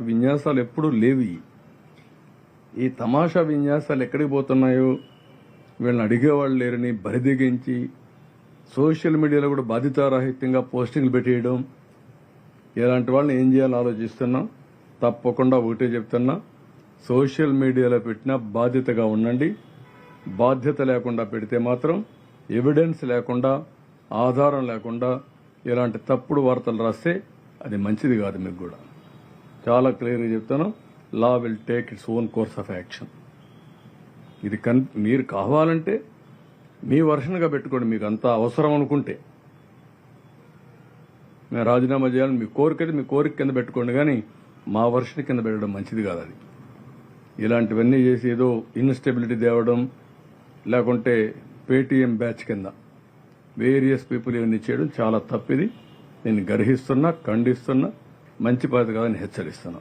విన్యాసాలు ఎప్పుడూ లేవి. ఈ తమాషా విన్యాసాలు ఎక్కడికి పోతున్నాయో వీళ్ళని అడిగేవాళ్ళు లేరని బరిదిగించి సోషల్ మీడియాలో కూడా బాధ్యతారాహిత్యంగా పోస్టింగ్లు పెట్టేయడం, ఇలాంటి వాళ్ళని ఏం చేయాలో ఆలోచిస్తున్నా. తప్పకుండా ఒకటే చెప్తున్నా, సోషల్ మీడియాలో పెట్టినా బాధ్యతగా ఉండండి. బాధ్యత లేకుండా పెడితే మాత్రం ఎవిడెన్స్ లేకుండా, ఆధారం లేకుండా ఇలాంటి తప్పుడు వార్తలు రాస్తే అది మంచిది కాదు. మీకు కూడా చాలా క్లియర్గా చెప్తాను, law will take its own course of action. ఇది మీరు కావాలంటే మీ వర్షన్గా పెట్టుకోండి, మీకు అంత అవసరం అనుకుంటే. మేము రాజీనామా చేయాలని మీ కోరిక మీ కోరిక కింద పెట్టుకోండి, కానీ మా వర్షన్ కింద పెట్టడం మంచిది కాదు. అది ఇలాంటివన్నీ చేసి ఏదో ఇన్స్టెబిలిటీ తేవడం, లేకుంటే పేటీఎం బ్యాచ్ కింద వేరియస్ పీపుల్ ఇవన్నీ చేయడం చాలా తప్పిది. నేను గర్హిస్తున్నా, ఖండిస్తున్నా, మంచి పద్ధతి కాదని హెచ్చరిస్తున్నా.